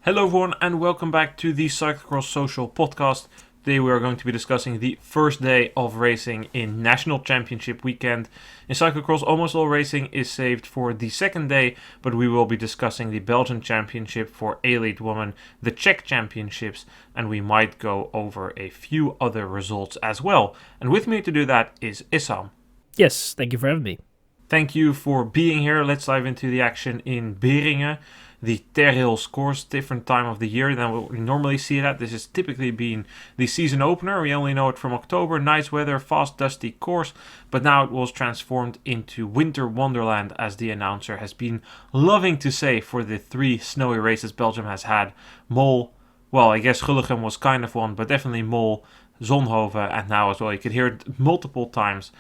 Hello everyone and welcome back to the Cyclocross Social podcast. Today we are going to be discussing the first day of racing in National Championship weekend. In cyclocross, almost all racing is saved for the second day, but we will be discussing the Belgian Championship for elite women, the Czech Championships, and we might go over a few other results as well. And with me to do that is Issam. Yes, thank you for having me. Thank you for being here. Let's dive into the action in Beringen. The Terhills course, different time of the year than what we normally see it at. This has typically been the season opener. We only know it from October. Nice weather, fast, dusty course. But now it was transformed into winter wonderland, as the announcer has been loving to say for the 3 snowy races Belgium has had. Mol, well, I guess Gulligem was kind of one, but definitely Mol, Zonhoven, and now as well. You could hear it multiple times.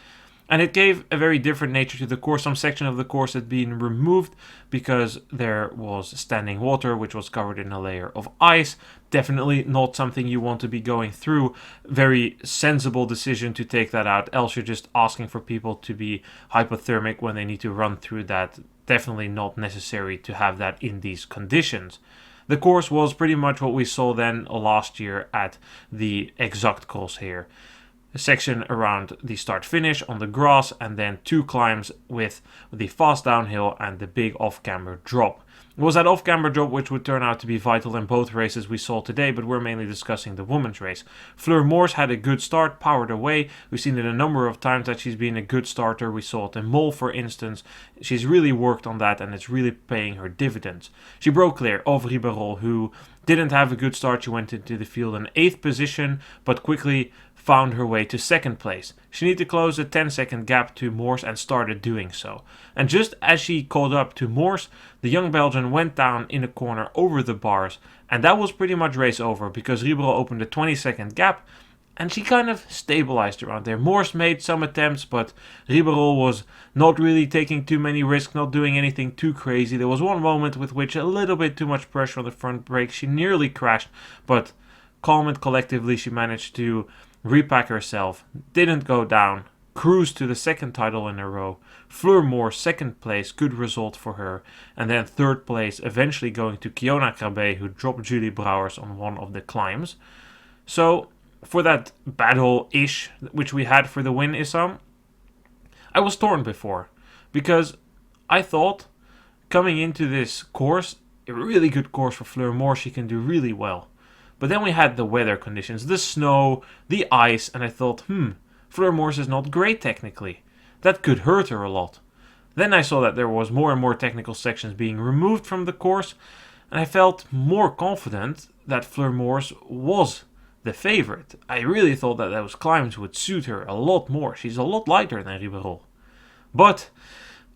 And it gave a very different nature to the course. Some section of the course had been removed because there was standing water, which was covered in a layer of ice. Definitely not something you want to be going through. Very sensible decision to take that out. Else you're just asking for people to be hypothermic when they need to run through that. Definitely not necessary to have that in these conditions. The course was pretty much what we saw then last year at the Exact Cross here. A section around the start-finish on the grass, and then 2 climbs with the fast downhill and the big off-camber drop. It was that off-camber drop which would turn out to be vital in both races we saw today, but we're mainly discussing the women's race. Fleur Moors had a good start, powered away. We've seen it a number of times that she's been a good starter. We saw it in Mol, for instance. She's really worked on that, and it's really paying her dividends. She broke clear of Ribeirol, who didn't have a good start. She went into the field in 8th position, but quickly found her way to 2nd place. She needed to close a 10-second gap to Moors and started doing so. And just as she caught up to Moors, the young Belgian went down in a corner over the bars, and that was pretty much race over because Ribeirol opened a 20-second gap and she kind of stabilized around there. Moors made some attempts, but Ribeirol was not really taking too many risks, not doing anything too crazy. There was one moment with which a little bit too much pressure on the front brake. She nearly crashed, but calm and collectively she managed to repack herself, didn't go down, cruised to the 2nd title in a row. Fleur Moore, 2nd place, good result for her. And then 3rd place, eventually going to Kiona Krabbe, who dropped Julie Brouwers on one of the climbs. So, for that battle-ish, which we had for the win, Issam, I was torn before. Because I thought, coming into this course, a really good course for Fleur Moore, she can do really well. But then we had the weather conditions, the snow, the ice, and I thought, Fleur Moors is not great technically. That could hurt her a lot. Then I saw that there was more and more technical sections being removed from the course, and I felt more confident that Fleur Moors was the favorite. I really thought that those climbs would suit her a lot more. She's a lot lighter than Ribeirol. But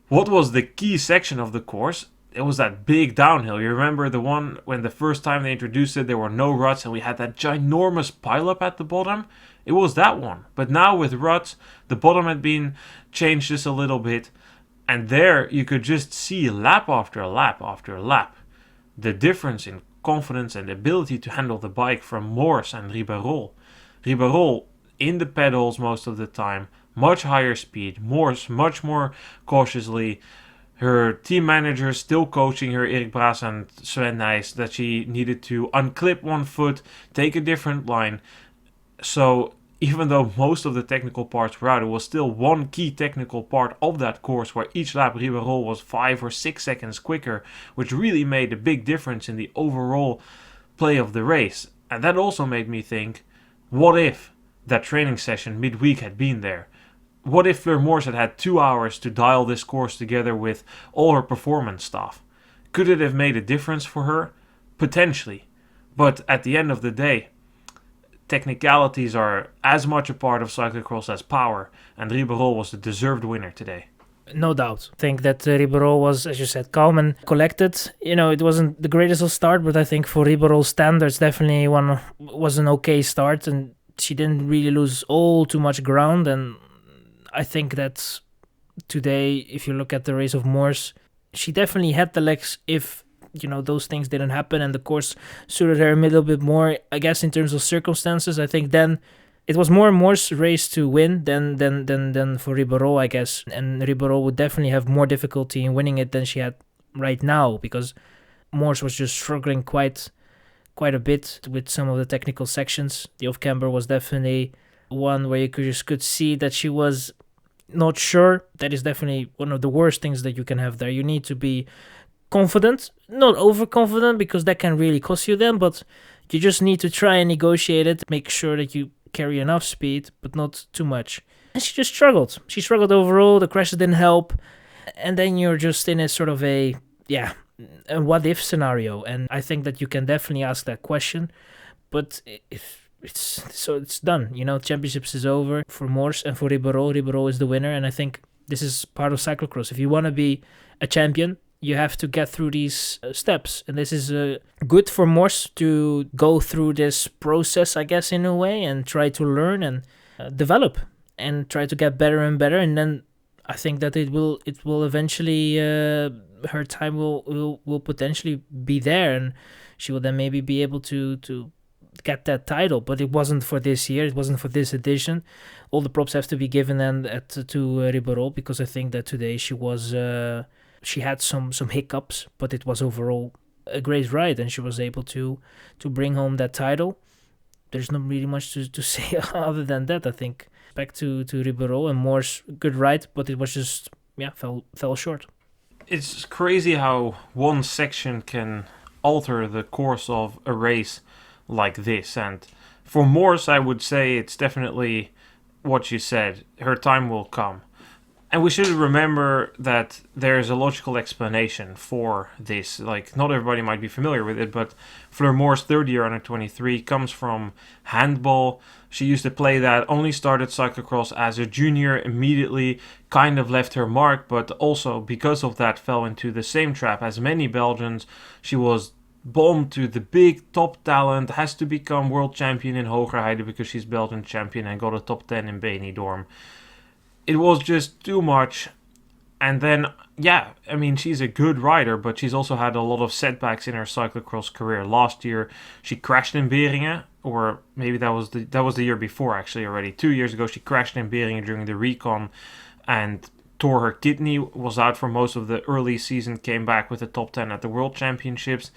what was the key section of the course? It was that big downhill. You remember the one when the first time they introduced it, there were no ruts and we had that ginormous pileup at the bottom? It was that one. But now with ruts, the bottom had been changed just a little bit. And there you could just see lap after lap after lap the difference in confidence and ability to handle the bike from Moors and Ribeirol. Ribeirol in the pedals most of the time, much higher speed. Moors much more cautiously. Her team manager still coaching her, Erik Braas and Sven Nys, that she needed to unclip one foot, take a different line. So even though most of the technical parts were out, it was still one key technical part of that course where each lap Ribeirol was 5 or 6 seconds quicker, which really made a big difference in the overall play of the race. And that also made me think, what if that training session midweek had been there? What if Fleur Moors had had 2 hours to dial this course together with all her performance staff? Could it have made a difference for her? Potentially. But at the end of the day, technicalities are as much a part of cyclocross as power, and Ribeirol was the deserved winner today. No doubt. I think that Ribeirol was, as you said, calm and collected. It wasn't the greatest of start, but I think for Ribeirol standards, definitely was an okay start, and she didn't really lose all too much ground. And I think that today, if you look at the race of Moors, she definitely had the legs if, those things didn't happen and the course suited her a little bit more. I guess in terms of circumstances, I think then it was more Moors' race to win than for Ribeirol, I guess. And Ribeirol would definitely have more difficulty in winning it than she had right now because Moors was just struggling quite quite a bit with some of the technical sections. The off-camber was definitely one where you could see that she was not sure. That is definitely one of the worst things that you can have there. You need to be confident, not overconfident, because that can really cost you then, but you just need to try and negotiate it, make sure that you carry enough speed, but not too much. And she just struggled. She struggled overall, the crashes didn't help, and then you're just in a sort of a what-if scenario, and I think that you can definitely ask that question, but if it's done, championships is over for Morse and for Ribeiro. Ribeiro is the winner, and I think this is part of cyclocross. If you want to be a champion, you have to get through these steps, and this is good for Morse to go through this process, I guess, in a way, and try to learn and develop and try to get better and better, and then I think that it will eventually her time will potentially be there, and she will then maybe be able to get that title. But it wasn't for this year, it wasn't for this edition. All the props have to be given to Ribeiro, because I think that today she had some hiccups, but it was overall a great ride, and she was able to bring home that title. There's not really much to say other than that. I think back to Ribeiro and Moore's good ride, but it was just fell short. It's crazy how one section can alter the course of a race like this, and for Morse I would say it's definitely what you said. Her time will come. And we should remember that there's a logical explanation for this. Like, not everybody might be familiar with it, but Fleur Moore's third year under 23 comes from handball. She used to play that, only started cyclocross as a junior, immediately kind of left her mark, but also because of that fell into the same trap as many Belgians. She was bombed to the big top talent, has to become world champion in Hogerheide because she's Belgian champion, and got a top 10 in Benidorm. It was just too much. And then, she's a good rider, but she's also had a lot of setbacks in her cyclocross career. Last year, she crashed in Beringen, or maybe that was the year before, actually, already. 2 years ago, she crashed in Beringen during the recon and tore her kidney, was out for most of the early season, came back with a top 10 at the World Championships.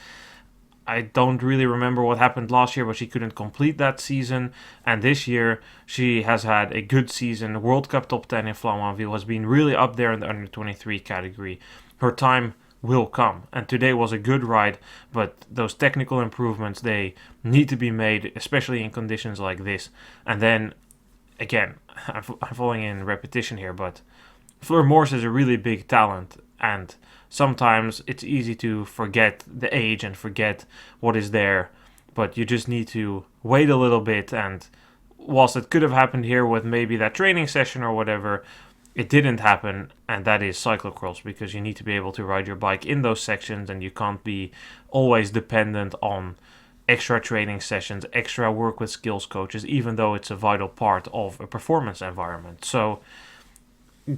I don't really remember what happened last year, but she couldn't complete that season. And this year, she has had a good season. World Cup top 10 in Flamanville, has been really up there in the under 23 category. Her time will come. And today was a good ride, but those technical improvements, they need to be made, especially in conditions like this. And then, again, I'm falling in repetition here, but Fleur Morse is a really big talent, and sometimes it's easy to forget the age and forget what is there, but you just need to wait a little bit. And whilst it could have happened here with maybe that training session or whatever, it didn't happen, and that is cyclocross, because you need to be able to ride your bike in those sections, and you can't be always dependent on extra training sessions, extra work with skills coaches, even though it's a vital part of a performance environment. So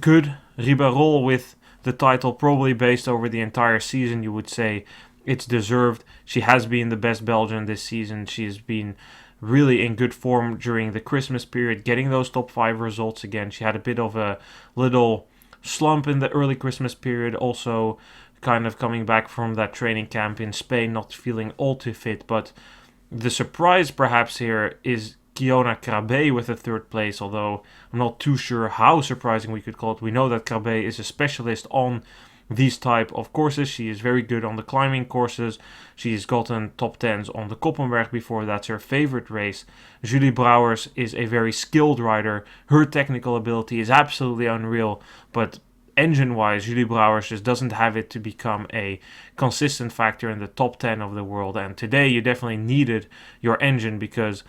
good Ribeiro with the title, probably based over the entire season. You would say it's deserved. She has been the best Belgian this season. She has been really in good form during the Christmas period, getting those top 5 results again. She had a bit of a little slump in the early Christmas period, also kind of coming back from that training camp in Spain, not feeling all too fit. But the surprise perhaps here is Kiona Krabbe with a third place, although I'm not too sure how surprising we could call it. We know that Krabbe is a specialist on these type of courses. She is very good on the climbing courses. She's gotten top 10s on the Koppenberg before. That's her favorite race. Julie Brouwers is a very skilled rider. Her technical ability is absolutely unreal, but engine-wise, Julie Brouwers just doesn't have it to become a consistent factor in the top 10 of the world. And today you definitely needed your engine, because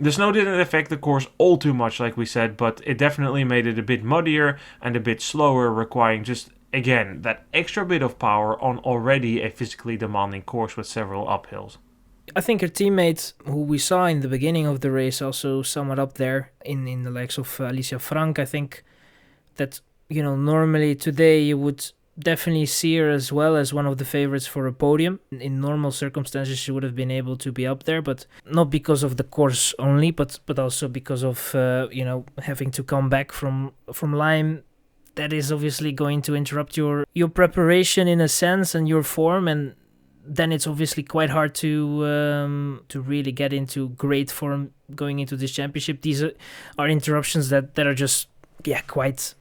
the snow didn't affect the course all too much, like we said, but it definitely made it a bit muddier and a bit slower, requiring just, again, that extra bit of power on already a physically demanding course with several uphills. I think her teammates, who we saw in the beginning of the race, also somewhat up there in the likes of Alicia Frank. I think that, normally today you would definitely see her as well as one of the favorites for a podium. In normal circumstances, she would have been able to be up there, but not because of the course only, but also because of having to come back from Lyme. That is obviously going to interrupt your preparation in a sense and your form, and then it's obviously quite hard to really get into great form going into this championship. These are interruptions that are just quite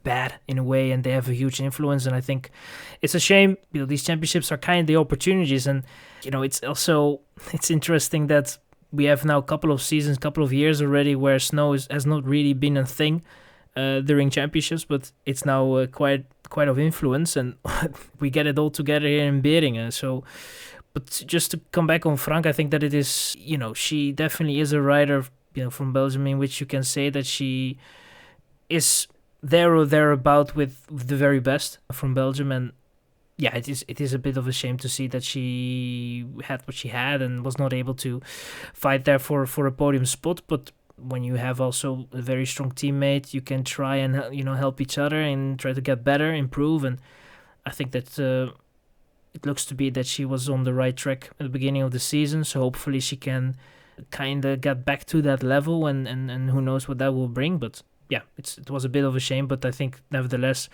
bad in a way, and they have a huge influence. And I think it's a shame. These championships are kind of the opportunities, and it's interesting that we have now a couple of seasons, couple of years already where snow has not really been a thing during championships, but it's now quite of influence, and we get it all together here in Beringen. So, but just to come back on Frank, I think that it is, she definitely is a rider, from Belgium, in which you can say that she is there or thereabout with the very best from Belgium. And it is a bit of a shame to see that she had what she had and was not able to fight there for a podium spot. But when you have also a very strong teammate, you can try and help each other and try to get better, improve. And I think that it looks to be that she was on the right track at the beginning of the season. So hopefully she can kind of get back to that level, and who knows what that will bring. But it was a bit of a shame, but I think nevertheless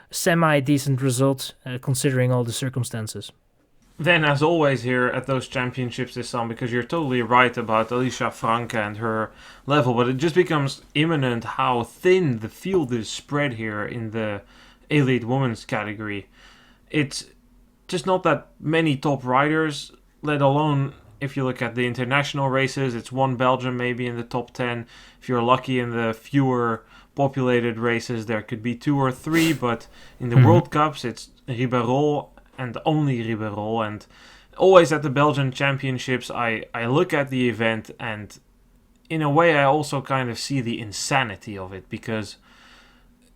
semi-decent result considering all the circumstances. Then, as always here at those championships, Issam, because you're totally right about Alicia Franke and her level, but it just becomes imminent how thin the field is spread here in the elite women's category. It's just not that many top riders, let alone if you look at the international races, it's one Belgian maybe in the top 10. If you're lucky in the fewer populated races, there could be 2 or 3, but in the World Cups, it's Ribeirol and only Ribeirol. And always at the Belgian Championships, I look at the event, and in a way I also kind of see the insanity of it, because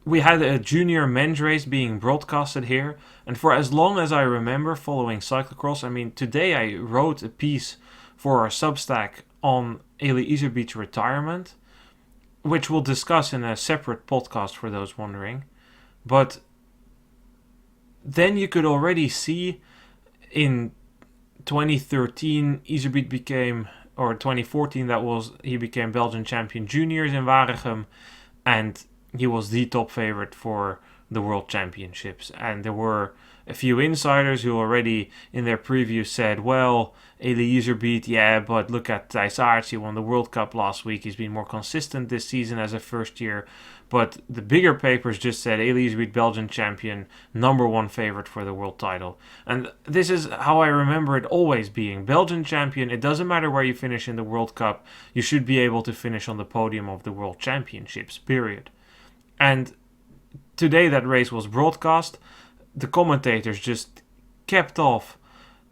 we had a junior men's race being broadcasted here, and for as long as I remember following cyclocross, I mean, today I wrote a piece for our Substack on Elie Iserbyt's retirement, which we'll discuss in a separate podcast for those wondering. But then you could already see in 2013 Iserbyt became, or 2014 he became Belgian champion juniors in Waregem, and he was the top favorite for the World Championships. And there were a few insiders who already in their preview said, well, Elie Iserbyt, but look at Thijs Aerts, he won the World Cup last week, he's been more consistent this season as a first year. But the bigger papers just said Elie Iserbyt, Belgian champion, number 1 favorite for the world title. And this is how I remember it always being. Belgian champion, it doesn't matter where you finish in the World Cup, you should be able to finish on the podium of the World Championships, period. And today that race was broadcast. The commentators just kept off.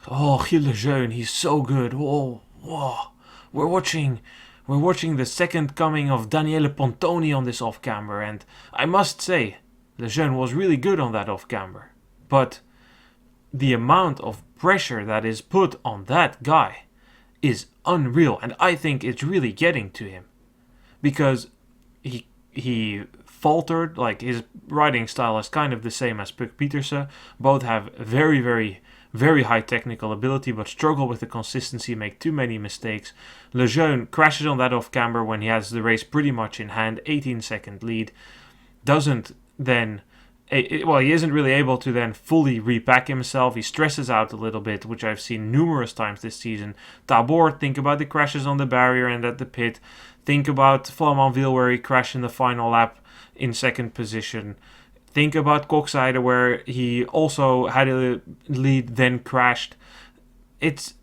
Oh, Gilles Lejeune, he's so good. Oh, whoa. We're watching the second coming of Daniele Pontoni on this off-camber. And I must say, Lejeune was really good on that off-camber. But the amount of pressure that is put on that guy is unreal. And I think it's really getting to him. Because he faltered, like his riding style is kind of the same as Puk Pieterse. Both have very, very, very high technical ability, but struggle with the consistency, make too many mistakes. Lejeune crashes on that off-camber when he has the race pretty much in hand, 18-second lead. Doesn't then, he isn't really able to then fully repack himself. He stresses out a little bit, which I've seen numerous times this season. Tabor, think about the crashes on the barrier and at the pit. Think about Flamanville, where he crashed in the final lap in second position. Think about Koksijde, where he also had a lead, then crashed. It's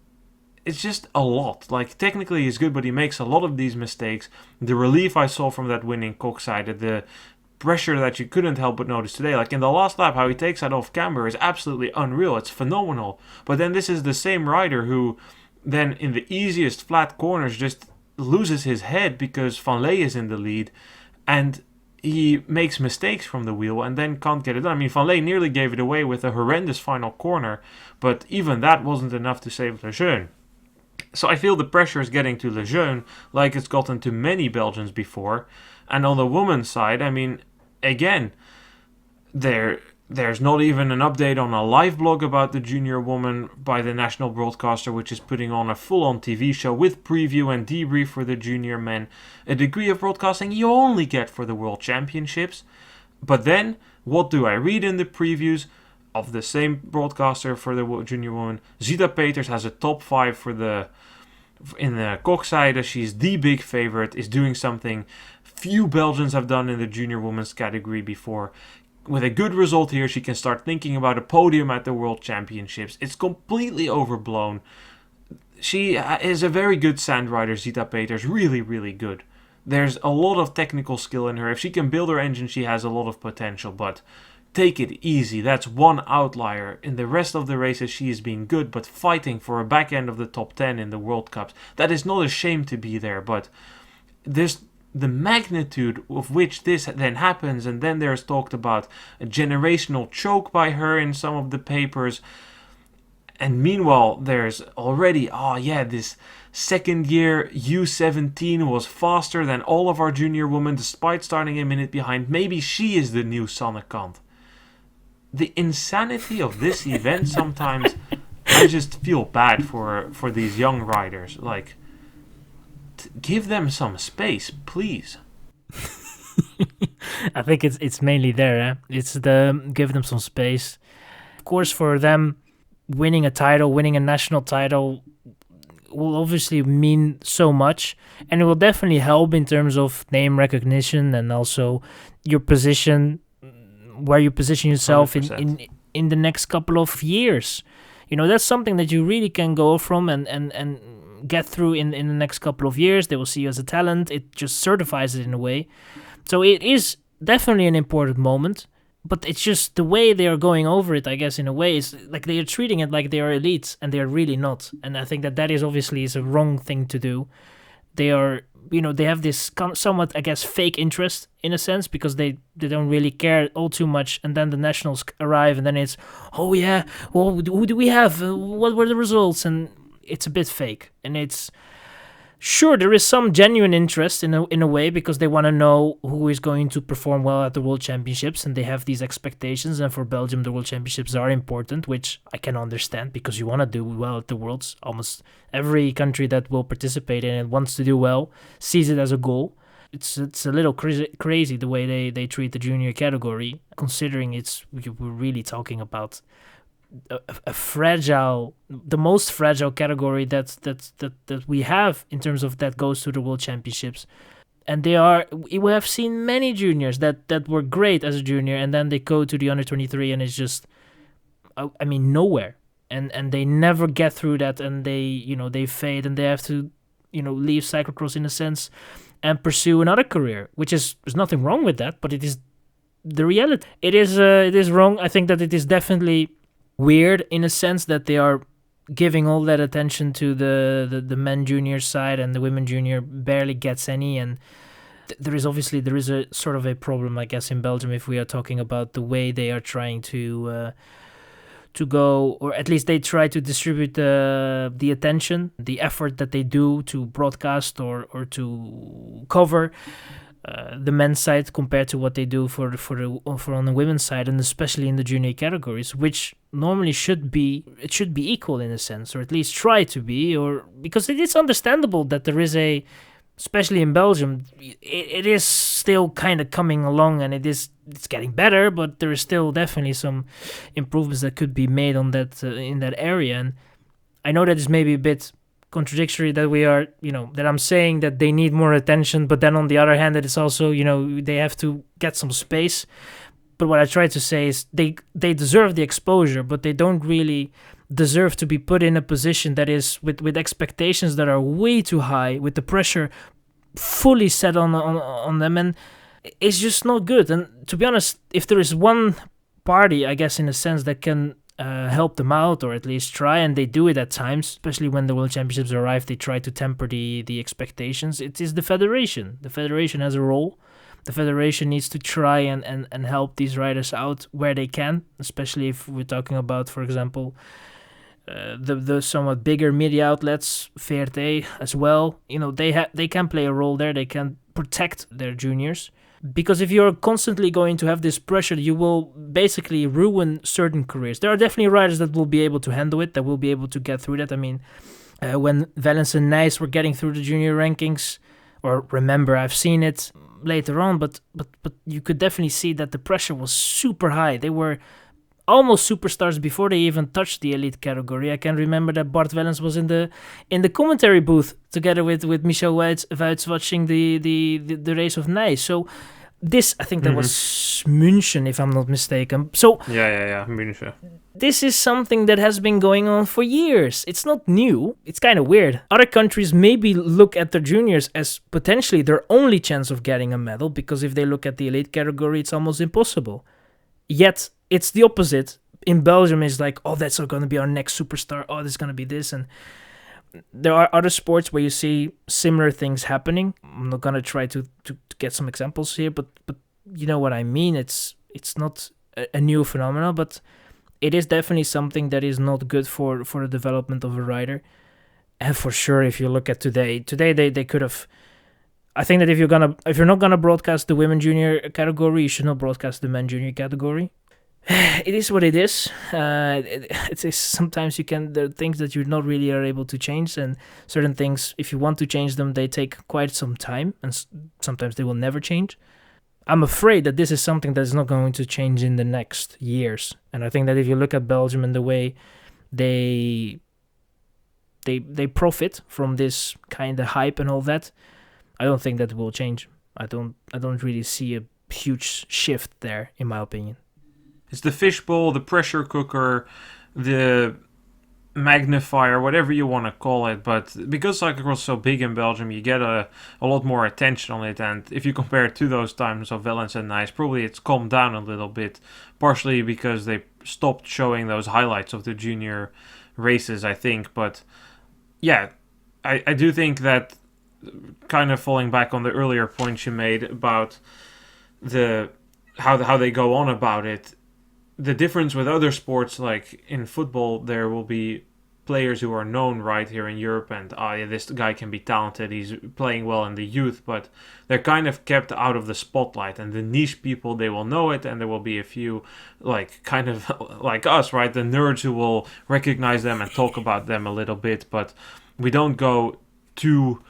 just a lot. Like, technically he's good, but he makes a lot of these mistakes. The relief I saw from that win in Koksijde, the pressure that you couldn't help but notice today, like in the last lap, how he takes that off camber is absolutely unreal. It's phenomenal. But then this is the same rider who then in the easiest flat corners just loses his head because Van Ley is in the lead, and he makes mistakes from the wheel and then can't get it done. I mean, Van Ley nearly gave it away with a horrendous final corner, but even that wasn't enough to save Lejeune. So I feel the pressure is getting to Lejeune like it's gotten to many Belgians before. And on the women's side, I mean, again, there's not even an update on a live blog about the junior woman by the national broadcaster, which is putting on a full-on TV show with preview and debrief for the junior men. A degree of broadcasting you only get for the World Championships. But then, what do I read in the previews? of the same broadcaster for the junior woman. Zita Peters has a top 5 in the Kokzijde. She's the big favorite, is doing something few Belgians have done in the junior women's category before. With a good result here, she can start thinking about a podium at the World Championships. It's completely overblown. She is a very good sand rider, Zita Peters. Really, really good. There's a lot of technical skill in her. If she can build her engine, she has a lot of potential. But take it easy. That's one outlier. In the rest of the races, she is being good, but fighting for a back end of the top 10 in the World Cups. That is not a shame to be there, but there's the magnitude of which this then happens, and then there's talked about a generational choke by her in some of the papers. And meanwhile, there's already, this second year U17 was faster than all of our junior women despite starting a minute behind. Maybe she is the new Sannekant. The insanity of this event sometimes, I just feel bad for these young riders. Like, give them some space, please. I think it's mainly there. It's the give them some space. Of course, for them, winning a national title will obviously mean so much, and it will definitely help in terms of name recognition and also your position, where you position yourself in the next couple of years. That's something that you really can go from and get through in the next couple of years. They will see you as a talent. It just certifies it in a way. So it is definitely an important moment, but it's just the way they are going over it, I guess, in a way, is like they are treating it like they are elites, and they are really not. And I think that is obviously is a wrong thing to do. They are, they have this somewhat, I guess, fake interest in a sense, because they don't really care all too much. And then the nationals arrive, and then it's, oh yeah, well, who do we have? What were the results? And it's a bit fake. And it's, sure, there is some genuine interest in a way, because they want to know who is going to perform well at the World Championships, and they have these expectations. And for Belgium, the World Championships are important, which I can understand, because you want to do well at the Worlds. Almost every country that will participate in it wants to do well, sees it as a goal. It's a little crazy the way they treat the junior category, considering we're really talking about a fragile, the most fragile category that we have in terms of that goes to the World Championships. And we have seen many juniors that were great as a junior, and then they go to the under 23 and it's just, nowhere. And they never get through that, and they fade, and they have to, leave cyclocross in a sense and pursue another career, which there's nothing wrong with that, but it is the reality. It is wrong. I think that it is definitely weird in a sense that they are giving all that attention to the men junior side, and the women junior barely gets any. And there is a sort of a problem, I guess, in Belgium, if we are talking about the way they are trying to go, or at least they try to distribute the attention, the effort that they do to broadcast or to cover the men's side compared to what they do for on the women's side, and especially in the junior categories, which normally should be equal in a sense, or at least try to be, or because it is understandable that there is especially in Belgium, it is still kind of coming along, and it's getting better, but there is still definitely some improvements that could be made on that in that area. And I know that is maybe a bit contradictory that we are, that I'm saying that they need more attention, but then on the other hand, that it's also, they have to get some space. But what I try to say is they deserve the exposure, but they don't really deserve to be put in a position that is with expectations that are way too high, with the pressure fully set on them, and it's just not good. And to be honest, if there is one party, I guess, in a sense, that can help them out, or at least try, and they do it at times, especially when the World Championships arrive, they try to temper the expectations. It is the federation. The federation has a role. The federation needs to try and help these riders out where they can, especially if we're talking about, for example, the somewhat bigger media outlets, VRT as well. They can play a role there. They can protect their juniors. Because if you're constantly going to have this pressure, you will basically ruin certain careers. There are definitely riders that will be able to handle it, that will be able to get through that. I mean, when Valens and Nijs were getting through the junior rankings, or remember, I've seen it later on, but you could definitely see that the pressure was super high. They were almost superstars before they even touched the elite category. I can remember that Bart Wellens was in the commentary booth together with Michel Wuits watching the race of Nijs. So this, I think that was München, if I'm not mistaken. So yeah, München. this is something that has been going on for years. It's not new. It's kind of weird. Other countries maybe look at their juniors as potentially their only chance of getting a medal, because if they look at the elite category, it's almost impossible. Yet it's the opposite. In Belgium, it's like, oh, that's going to be our next superstar. Oh, this is going to be this. And there are other sports where you see similar things happening. I'm not going to try to get some examples here, but you know what I mean. It's not a new phenomenon, but it is definitely something that is not good for the development of a rider. And for sure, if you look at today they could have. I think that if you're not gonna broadcast the women junior category, you should not broadcast the men junior category. It is what it is. It's sometimes there are things that you're not really are able to change, and certain things, if you want to change them, they take quite some time, and sometimes they will never change. I'm afraid that this is something that is not going to change in the next years. And I think that if you look at Belgium and the way they profit from this kind of hype and all that, I don't think that will change. I don't really see a huge shift there, in my opinion. It's the fishbowl, the pressure cooker, the magnifier, whatever you want to call it, but because cyclocross is so big in Belgium, you get a lot more attention on it, and if you compare it to those times of Wellens and Nijs, probably it's calmed down a little bit, partially because they stopped showing those highlights of the junior races, I think. But yeah, I do think that, kind of falling back on the earlier points you made about how they go on about it, the difference with other sports, like in football, there will be players who are known right here in Europe, and this guy can be talented, he's playing well in the youth, but they're kind of kept out of the spotlight, and the niche people, they will know it, and there will be a few, like, kind of like us, right, the nerds who will recognize them and talk about them a little bit, but we don't go too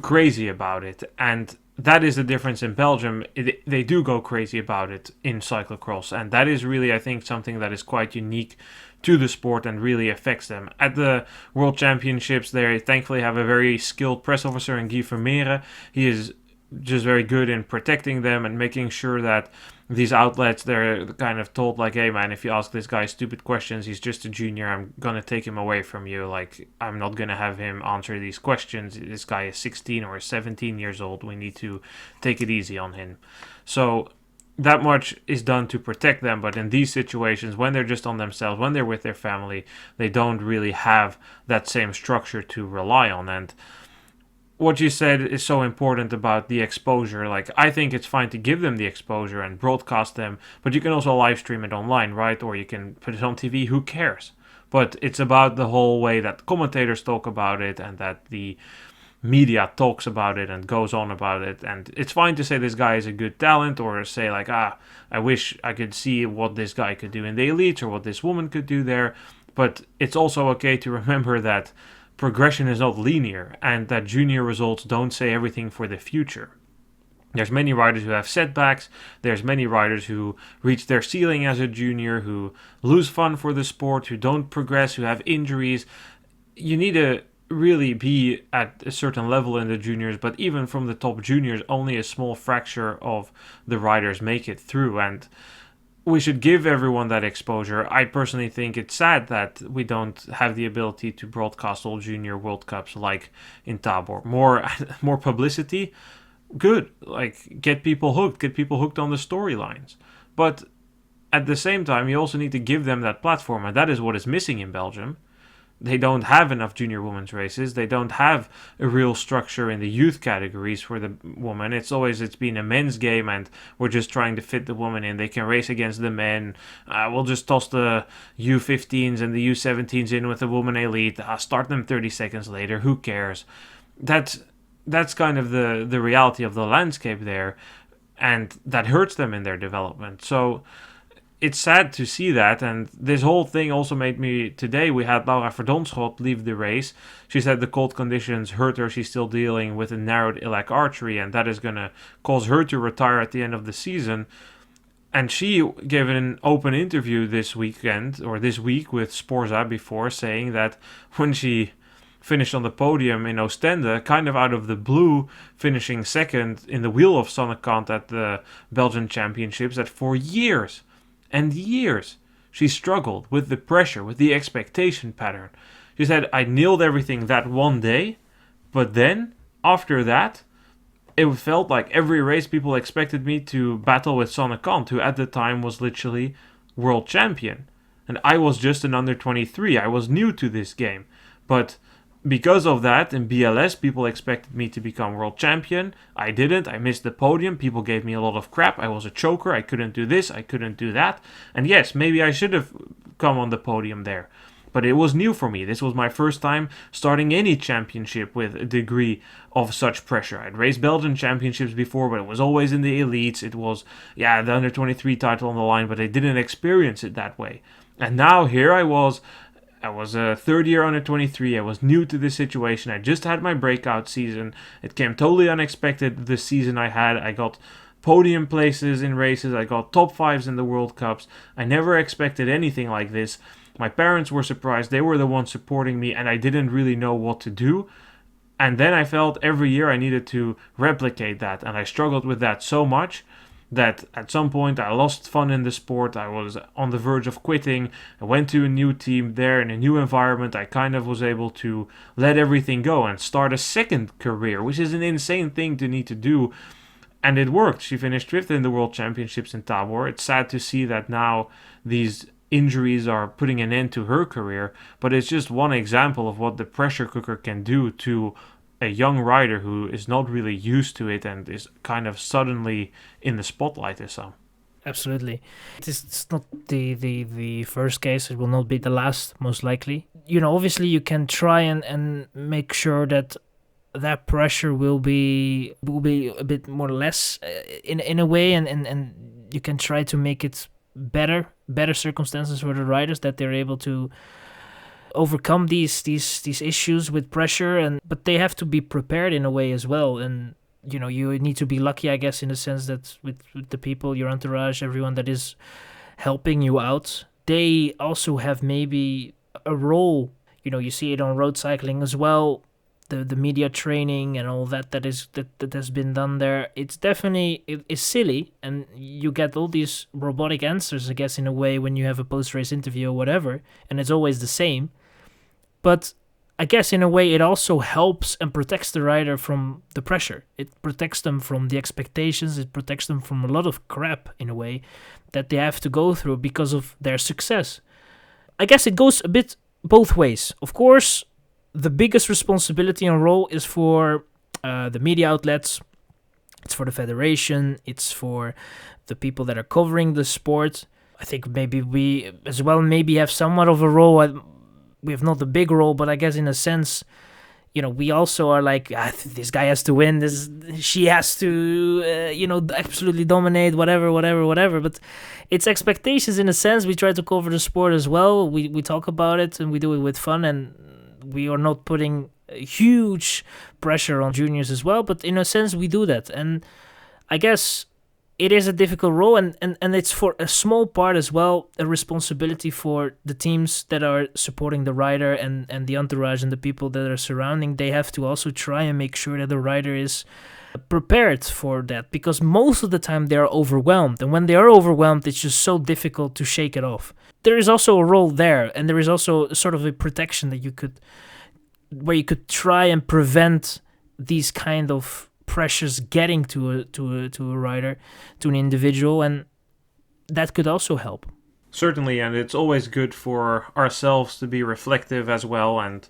crazy about it. And that is the difference in Belgium. They do go crazy about it in cyclocross, and that is really, I think, something that is quite unique to the sport and really affects them. At the World Championships, they thankfully have a very skilled press officer in Guy Vermeeren. He is just very good in protecting them and making sure that these outlets, they're kind of told, like, hey man, if you ask this guy stupid questions, he's just a junior, I'm gonna take him away from you. Like, I'm not gonna have him answer these questions. This guy is 16 or 17 years old. We need to take it easy on him. So that much is done to protect them, but in these situations, when they're just on themselves, when they're with their family, they don't really have that same structure to rely on. And what you said is so important about the exposure. Like, I think it's fine to give them the exposure and broadcast them, but you can also live stream it online, right? Or you can put it on TV, who cares? But it's about the whole way that commentators talk about it and that the media talks about it and goes on about it. And it's fine to say this guy is a good talent, or say like, I wish I could see what this guy could do in the elites or what this woman could do there. But it's also okay to remember that progression is not linear, and that junior results don't say everything for the future. There's many riders who have setbacks, there's many riders who reach their ceiling as a junior, who lose fun for the sport, who don't progress, who have injuries. You need to really be at a certain level in the juniors, but even from the top juniors, only a small fraction of the riders make it through, and we should give everyone that exposure. I personally think it's sad that we don't have the ability to broadcast all junior World Cups like in Tabor. More publicity, good. Like, get people hooked on the storylines. But at the same time, you also need to give them that platform, and that is what is missing in Belgium. They don't have enough junior women's races. They don't have a real structure in the youth categories for the woman. It's been a men's game, and we're just trying to fit the woman in. They can race against the men. We'll just toss the U15s and the U17s in with the woman elite. Start them 30 seconds later. Who cares? That's kind of the reality of the landscape there, and that hurts them in their development. So it's sad to see that, and this whole thing also made me... Today we had Laura Verdonschot leave the race. She said the cold conditions hurt her. She's still dealing with a narrowed iliac artery, and that is going to cause her to retire at the end of the season. And she gave an open interview this week with Sporza before, saying that when she finished on the podium in Ostende, kind of out of the blue, finishing second in the wheel of Sonnekant at the Belgian Championships, that for years and years she struggled with the pressure, with the expectation pattern. She said, I nailed everything that one day, but then, after that, it felt like every race people expected me to battle with Sonnekant, who at the time was literally world champion. And I was just an under 23. I was new to this game. But because of that, in BLS, people expected me to become world champion. I didn't. I missed the podium. People gave me a lot of crap. I was a choker. I couldn't do this. I couldn't do that. And yes, maybe I should have come on the podium there. But it was new for me. This was my first time starting any championship with a degree of such pressure. I'd raced Belgian championships before, but it was always in the elites. It was, the under 23 title on the line, but I didn't experience it that way. And now here I was a third year under 23. I was new to this situation. I just had my breakout season. It came totally unexpected, the season I had. I got podium places in races. I got top fives in the World Cups. I never expected anything like this. My parents were surprised. They were the ones supporting me, and I didn't really know what to do. And then I felt every year I needed to replicate that. And I struggled with that so much that at some point I lost fun in the sport. I was on the verge of quitting. I went to a new team there in a new environment. I kind of was able to let everything go and start a second career, which is an insane thing to need to do. And it worked. She finished 5th in the World Championships in Tabor. It's sad to see that now these injuries are putting an end to her career, but it's just one example of what the pressure cooker can do to a young rider who is not really used to it and is kind of suddenly in the spotlight, Issam. Absolutely. It's not the first case. It will not be the last, most likely. Obviously you can try and make sure that pressure will be a bit more less in a way, and you can try to make it better circumstances for the riders, that they're able to overcome these issues with pressure, but they have to be prepared in a way as well. And you need to be lucky, I guess, in the sense that with the people, your entourage, everyone that is helping you out, they also have maybe a role. You see it on road cycling as well, the media training and all that has been done there. It's definitely it's silly, and you get all these robotic answers, I guess, in a way, when you have a post-race interview or whatever, and it's always the same. But I guess in a way it also helps and protects the rider from the pressure. It protects them from the expectations. It protects them from a lot of crap, in a way, that they have to go through because of their success. I guess it goes a bit both ways. Of course, the biggest responsibility and role is for the media outlets. It's for the federation. It's for the people that are covering the sport. I think maybe we as well maybe have somewhat of a role. We have not a big role, but I guess in a sense, we also are like, this guy has to win. She has to, absolutely dominate, whatever. But it's expectations in a sense. We try to cover the sport as well. We talk about it and we do it with fun, and we are not putting huge pressure on juniors as well. But in a sense, we do that. And I guess it is a difficult role, and it's for a small part as well, a responsibility for the teams that are supporting the rider and the entourage and the people that are surrounding. They have to also try and make sure that the rider is prepared for that, because most of the time they are overwhelmed, and when they are overwhelmed, it's just so difficult to shake it off. There is also a role there, and there is also sort of a protection where you could try and prevent these kind of pressures getting to a rider, to an individual, and that could also help. Certainly, and it's always good for ourselves to be reflective as well and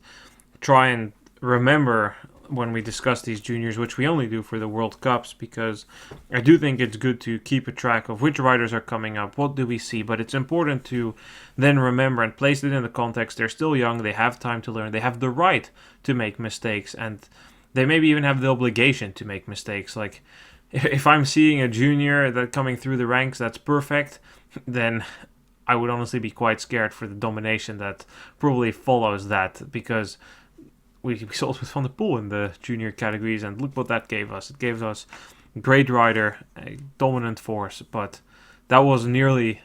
try and remember when we discuss these juniors, which we only do for the World Cups, because I do think it's good to keep a track of which riders are coming up, what do we see, but it's important to then remember and place it in the context. They're still young, they have time to learn, they have the right to make mistakes, and they maybe even have the obligation to make mistakes. Like, if I'm seeing a junior that coming through the ranks that's perfect, then I would honestly be quite scared for the domination that probably follows that, because we saw it with Van der Poel in the junior categories, and look what that gave us. It gave us a great rider, a dominant force, but that was nearly...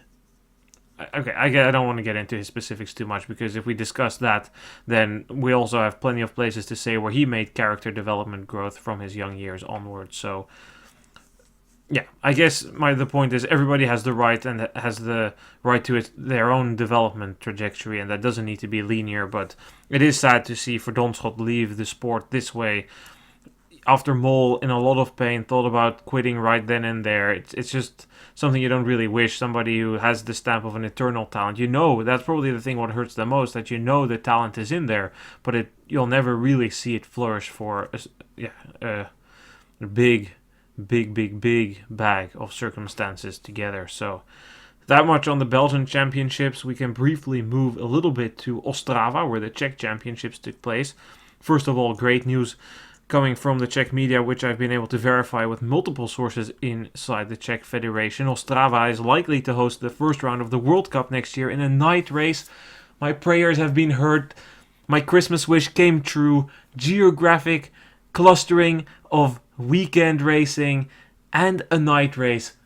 Okay, I don't want to get into his specifics too much, because if we discuss that, then we also have plenty of places to say where he made character development growth from his young years onwards. So, yeah, I guess the point is everybody has the right to their own development trajectory, and that doesn't need to be linear. But it is sad to see Verdonschot leave the sport this way. After Mol, in a lot of pain, thought about quitting right then and there. It's just something you don't really wish. Somebody who has the stamp of an eternal talent. That's probably the thing what hurts the most, that the talent is in there, but you'll never really see it flourish for a big bag of circumstances together. So that much on the Belgian championships. We can briefly move a little bit to Ostrava, where the Czech championships took place. First of all, great news coming from the Czech media, which I've been able to verify with multiple sources inside the Czech Federation. Ostrava is likely to host the first round of the World Cup next year in a night race. My prayers have been heard. My Christmas wish came true. Geographic clustering of weekend racing and a night race.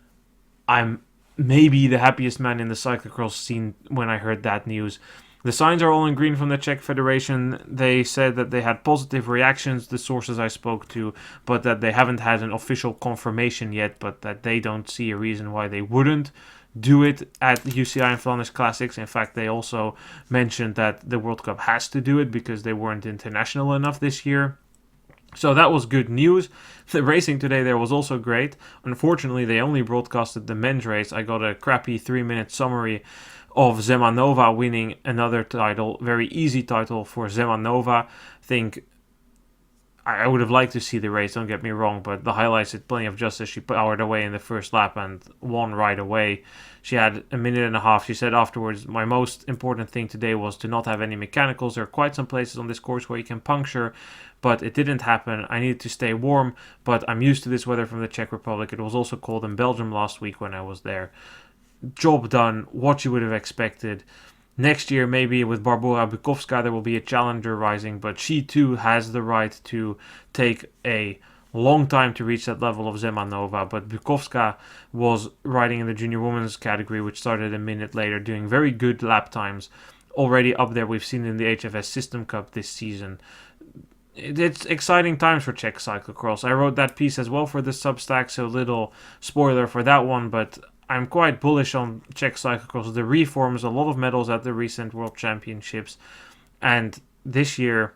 I'm maybe the happiest man in the cyclocross scene when I heard that news. The signs are all in green from the Czech Federation. They said that they had positive reactions, the sources I spoke to, but that they haven't had an official confirmation yet, but that they don't see a reason why they wouldn't do it at the UCI and Flanders Classics. In fact, they also mentioned that the World Cup has to do it because they weren't international enough this year. So that was good news. The racing today there was also great. Unfortunately, they only broadcasted the men's race. I got a crappy 3-minute summary of Zemanova winning another title. Very easy title for Zemanova. I think I would have liked to see the race, don't get me wrong, but the highlights did plenty of justice. She powered away in the first lap and won right away. She had a minute and a half. She said afterwards, my most important thing today was to not have any mechanicals. There are quite some places on this course where you can puncture, but it didn't happen. I needed to stay warm, but I'm used to this weather from the Czech Republic. It was also cold in Belgium last week when I was there. Job done, what you would have expected. Next year, maybe with Barbora Bukovska, there will be a challenger rising, but she too has the right to take a long time to reach that level of Zemanova. But Bukovska was riding in the junior women's category, which started a minute later, doing very good lap times. Already up there, we've seen in the HFS System Cup this season. It's exciting times for Czech cyclocross. I wrote that piece as well for the Substack, so little spoiler for that one, but I'm quite bullish on Czech cyclocross. The reforms, a lot of medals at the recent World Championships. And this year,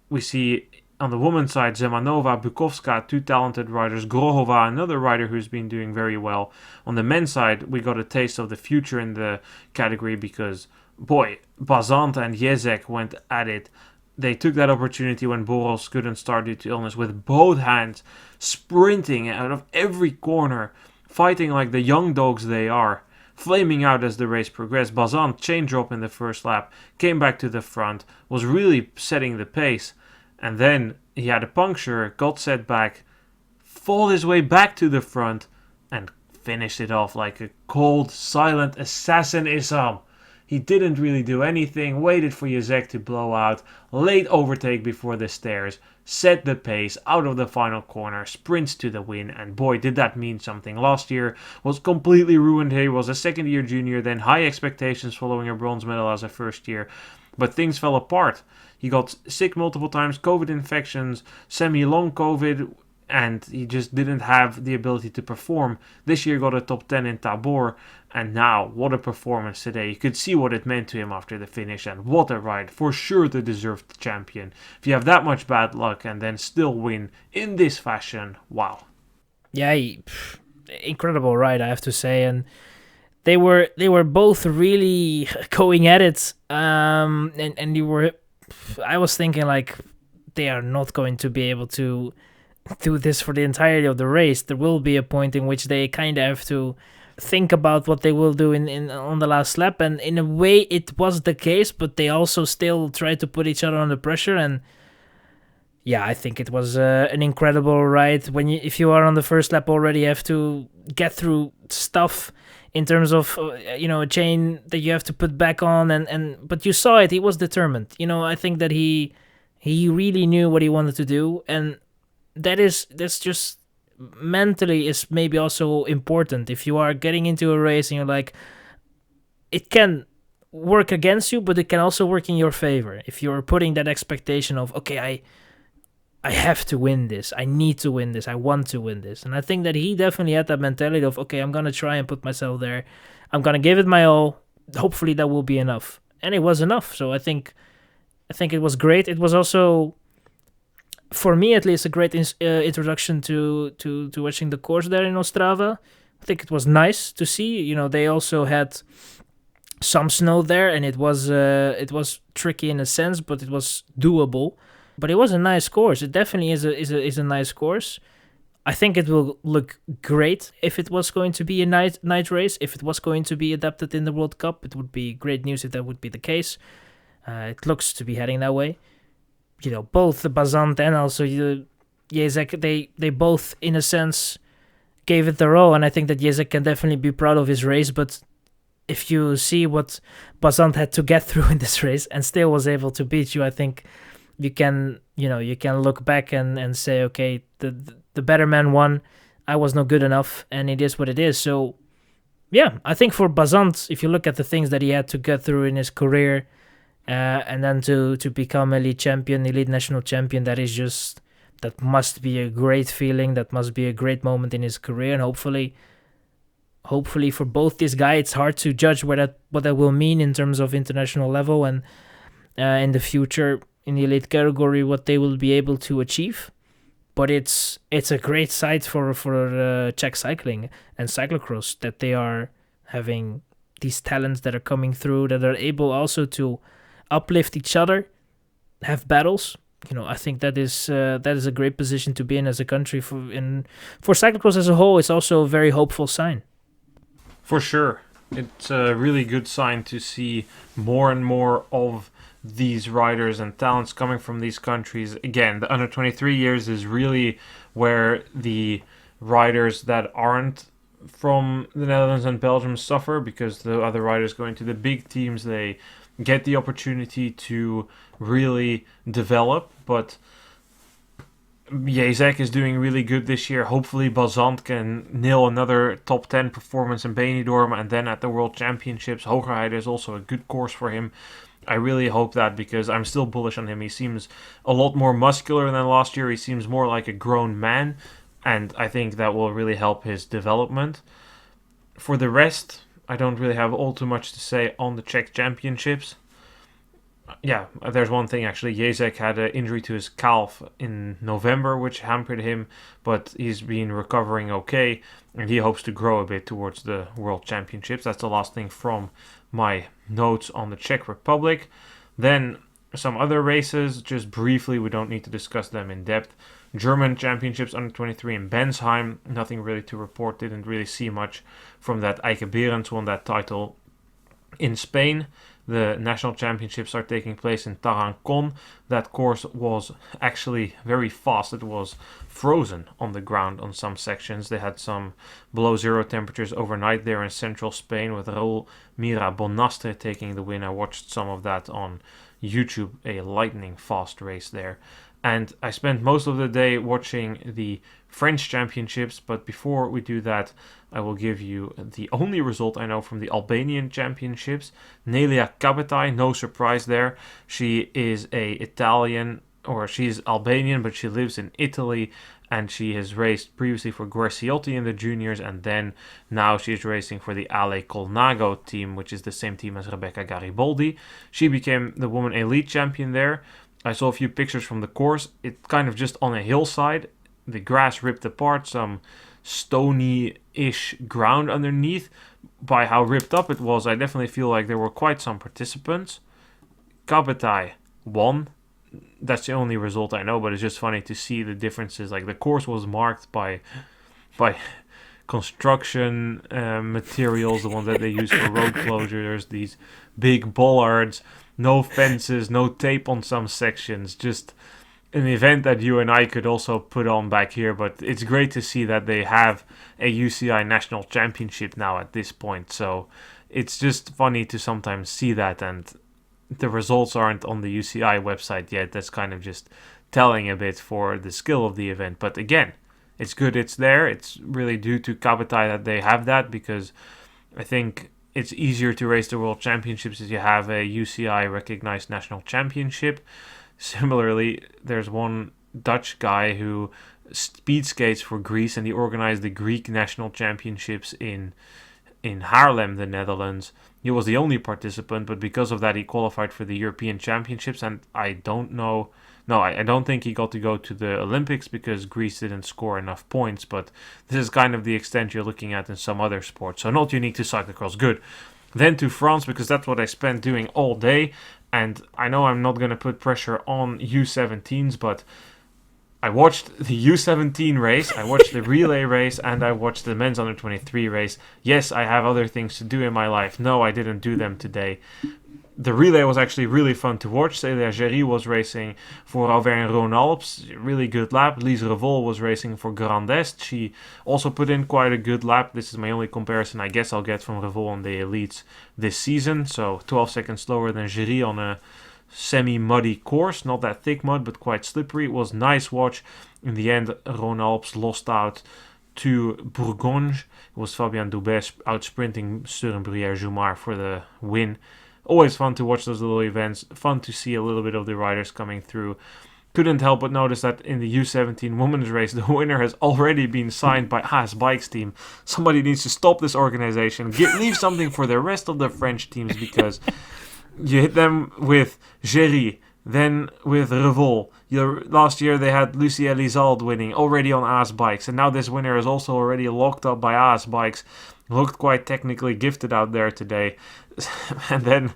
we see on the women's side, Zemanova, Bukovska, two talented riders. Grohova, another rider who's been doing very well. On the men's side, we got a taste of the future in the category because, boy, Bazant and Jezek went at it. They took that opportunity when Boros couldn't start due to illness with both hands, sprinting out of every corner, fighting like the young dogs they are, flaming out as the race progressed. Bazant chain drop in the first lap, came back to the front, was really setting the pace, and then he had a puncture, got set back, fought his way back to the front, and finished it off like a cold, silent assassin Issam. He didn't really do anything, waited for Jezek to blow out, late overtake before the stairs, set the pace out of the final corner, sprints to the win, and boy, did that mean something. Last year was completely ruined. He was a second-year junior, then high expectations following a bronze medal as a first year, but things fell apart. He got sick multiple times, COVID infections, semi-long COVID, and he just didn't have the ability to perform. This year got a top 10 in Tabor, and now, what a performance today. You could see what it meant to him after the finish, and what a ride. For sure the deserved champion. If you have that much bad luck and then still win in this fashion, wow. Yeah, incredible ride, I have to say, and they were both really going at it, and you were, I was thinking like, they are not going to be able to do this for the entirety of the race. There will be a point in which they kind of have to think about what they will do in on the last lap, and in a way it was the case, but they also still tried to put each other under pressure. And yeah, I think it was an incredible ride. If you are on the first lap already, you have to get through stuff in terms of a chain that you have to put back on, but you saw it. He was determined. I think that he really knew what he wanted to do, and that's just mentally is maybe also important. If you are getting into a race and you're like, it can work against you, but it can also work in your favor. If you're putting that expectation of, okay, I have to win this. I need to win this. I want to win this. And I think that he definitely had that mentality of, okay, I'm going to try and put myself there. I'm going to give it my all. Hopefully that will be enough. And it was enough. So I think it was great. It was also, for me at least, a great introduction to watching the course there in Ostrava. I think it was nice to see. You know, they also had some snow there, and it was tricky in a sense, but it was doable. But it was a nice course. It definitely is a nice course. I think it will look great if it was going to be a night race. If it was going to be adapted in the World Cup, it would be great news if that would be the case. It looks to be heading that way. You know, both the Bazant and also Jezek, they both, in a sense, gave it their all. And I think that Jezek can definitely be proud of his race. But if you see what Bazant had to get through in this race and still was able to beat you, I think you can look back and say, okay, the better man won. I was not good enough, and it is what it is. So, yeah, I think for Bazant, if you look at the things that he had to get through in his career, and then to become elite national champion, that must be a great feeling. That must be a great moment in his career, and hopefully for both this guy, it's hard to judge what that will mean in terms of international level and in the future in the elite category, what they will be able to achieve. But it's a great sight for Czech cycling and cyclocross that they are having these talents that are coming through, that are able also to uplift each other, have battles. You know, I think that is a great position to be in as a country. For cyclocross as a whole, it's also a very hopeful sign. For sure. It's a really good sign to see more and more of these riders and talents coming from these countries. Again, the under 23 years is really where the riders that aren't from the Netherlands and Belgium suffer, because the other riders going to the big teams, they get the opportunity to really develop. But Jezek is doing really good this year. Hopefully Bazant can nail another top 10 performance in Benidorm, and then at the World Championships, Hogerheide is also a good course for him. I really hope that, because I'm still bullish on him. He seems a lot more muscular than last year. He seems more like a grown man, and I think that will really help his development. For the rest, I don't really have all too much to say on the Czech Championships. Yeah, there's one thing actually. Jezek had an injury to his calf in November, which hampered him, but he's been recovering okay, and he hopes to grow a bit towards the World Championships. That's the last thing from my notes on the Czech Republic. Then some other races, just briefly, we don't need to discuss them in depth. German Championships under 23 in Bensheim, nothing really to report, didn't really see much from that. Eike Berends won that title. In Spain, the national championships are taking place in Tarancon. That course was actually very fast. It was frozen on the ground on some sections. They had some below zero temperatures overnight there in central Spain, with Raúl Mira Bonastre taking the win. I watched some of that on YouTube, a lightning fast race there. And I spent most of the day watching the French championships, but before we do that, I will give you the only result I know from the Albanian championships. Nelia Kabetai, no surprise there. She is she's Albanian, but she lives in Italy, and she has raced previously for Guerciotti in the juniors, and then now she's racing for the Ale Colnago team, which is the same team as Rebecca Garibaldi. She became the woman elite champion there. I saw a few pictures from the course. It's kind of just on a hillside. The grass ripped apart, some stony-ish ground underneath. By how ripped up it was, I definitely feel like there were quite some participants. Kabetai won. That's the only result I know, but it's just funny to see the differences. Like, the course was marked by construction materials, the ones that they use for road closures, these big bollards, no fences, no tape on some sections, just an event that you and I could also put on back here. But it's great to see that they have a UCI national championship now at this point, so it's just funny to sometimes see that, and the results aren't on the UCI website yet. That's kind of just telling a bit for the skill of the event. But again, it's good it's there. It's really due to Kabatai that they have that, because I think it's easier to race the World Championships if you have a UCI recognized national championship. Similarly, there's one Dutch guy who speed skates for Greece, and he organized the Greek national championships in Haarlem, the Netherlands. He was the only participant, but because of that, he qualified for the European Championships, and I don't think he got to go to the Olympics because Greece didn't score enough points, but this is kind of the extent you're looking at in some other sports, so not unique to cyclocross. Good. Then to France, because that's what I spent doing all day, and I know I'm not going to put pressure on U17s, but I watched the U17 race, I watched the relay race, and I watched the men's under 23 race. Yes, I have other things to do in my life. No, I didn't do them today. The relay was actually really fun to watch. Célia Géry was racing for Auvergne-Rhône-Alpes, really good lap. Lise Revol was racing for Grand Est. She also put in quite a good lap. This is my only comparison I guess I'll get from Revol on the elites this season. So 12 seconds slower than Géry on a semi-muddy course, not that thick mud, but quite slippery. It was nice watch. In the end, Rhône-Alpes lost out to Bourgogne. It was Fabien Doubet out sprinting Søren Bruyère-Jumar for the win. Always fun to watch those little events. Fun to see a little bit of the riders coming through. Couldn't help but notice that in the U17 women's race, the winner has already been signed by Haas Bikes team. Somebody needs to stop this organization. Leave something for the rest of the French teams, because you hit them with Géry, then with Revol. Last year they had Lucie Elizalde winning, already on Haas Bikes, and now this winner is also already locked up by Haas Bikes. Looked quite technically gifted out there today. And then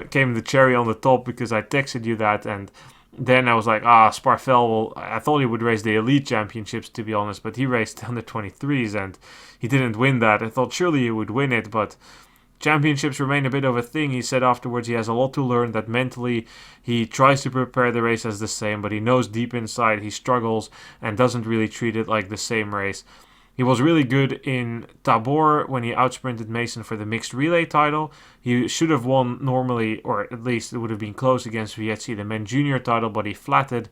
came the cherry on the top, because I texted you that, and then I was like, Sparfel, I thought he would race the elite championships, to be honest, but he raced under 23s and he didn't win that. I thought surely he would win it, but championships remain a bit of a thing. He said afterwards he has a lot to learn, that mentally he tries to prepare the race as the same, but he knows deep inside he struggles and doesn't really treat it like the same race. He was really good in Tabor when he outsprinted Mason for the mixed relay title. He should have won normally, or at least it would have been close against Vietzi, the men junior title, but he flatted.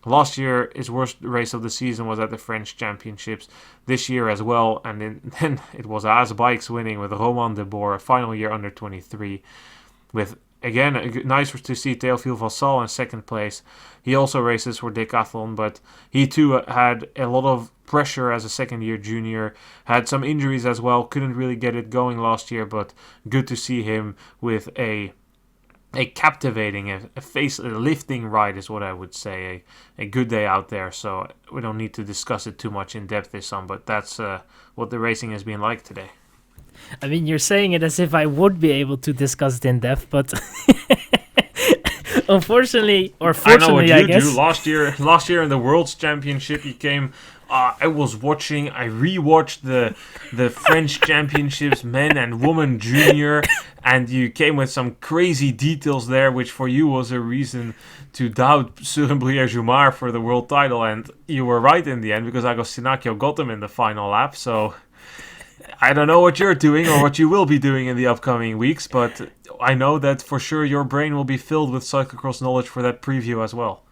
Last year, his worst race of the season was at the French Championships. This year as well, and then it was Haas Bikes winning with Roman de Boer, final year under 23, with again, nice to see Théophile Vassal in second place. He also races for Decathlon, but he too had a lot of pressure as a second-year junior. Had some injuries as well, couldn't really get it going last year, but good to see him with a captivating, a lifting ride is what I would say. A good day out there, so we don't need to discuss it too much in depth this on, but that's what the racing has been like today. I mean, you're saying it as if I would be able to discuss it in depth, but unfortunately, or fortunately, I guess. Do. Last year in the World's Championship, you came. I rewatched the French Championships, men and women junior, and you came with some crazy details there, which for you was a reason to doubt Søren Bruyère-Jumar for the world title, and you were right in the end, because Agostinacchio got him in the final lap, so I don't know what you're doing or what you will be doing in the upcoming weeks, but I know that for sure your brain will be filled with cyclocross knowledge for that preview as well.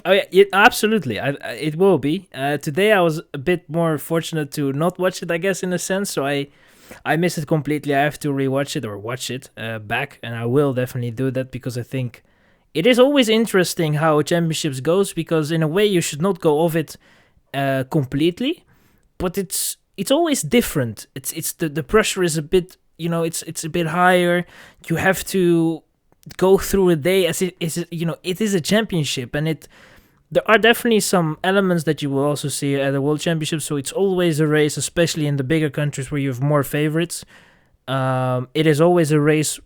Oh yeah, absolutely. It will be. Today I was a bit more fortunate to not watch it, I guess, in a sense. So I missed it completely. I have to rewatch it or watch it back, and I will definitely do that, because I think it is always interesting how championships goes, because in a way you should not go off it completely, but it's always different. It's the pressure is a bit, it's a bit higher. You have to go through a day as it is, it is a championship, and there are definitely some elements that you will also see at the World Championship. So it's always a race, especially in the bigger countries where you have more favorites. It is always a race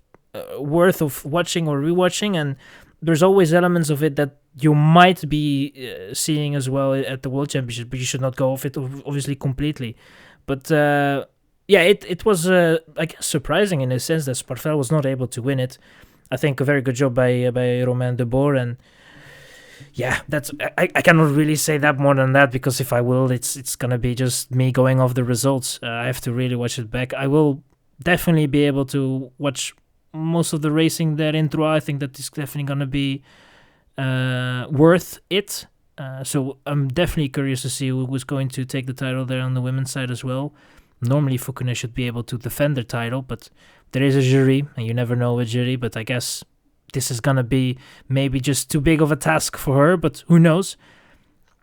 worth of watching or rewatching, and there's always elements of it that you might be seeing as well at the World Championship, but you should not go off it obviously completely. But it was I guess surprising in a sense that Sparfel was not able to win it. I think a very good job by Romain de Boer, and yeah, that's I cannot really say that more than that, because if I will, it's gonna be just me going off the results. I have to really watch it back. I will definitely be able to watch most of the racing there in Troyes. I think that is definitely gonna be worth it. So I'm definitely curious to see who's going to take the title there on the women's side as well. Normally Fukune should be able to defend their title, but there is a jury, and you never know with jury, but I guess this is going to be maybe just too big of a task for her, but who knows?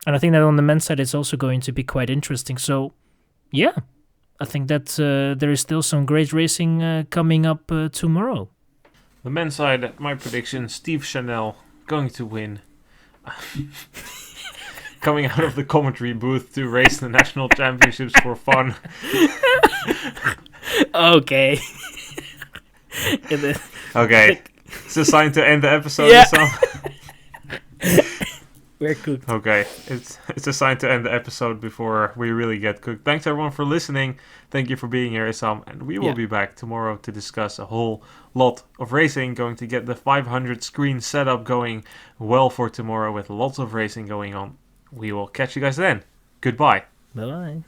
And I think that on the men's side, it's also going to be quite interesting. So, yeah, I think that there is still some great racing coming up tomorrow. The men's side, my prediction, Steve Chanel going to win. Coming out of the commentary booth to race the national championships for fun. Okay. Okay. It's a sign to end the episode. Yeah. We're cooked. Okay. It's a sign to end the episode before we really get cooked. Thanks everyone for listening. Thank you for being here, Issam. And we will be back tomorrow to discuss a whole lot of racing. Going to get the 500 screen setup going well for tomorrow with lots of racing going on. We will catch you guys then. Goodbye. Bye-bye.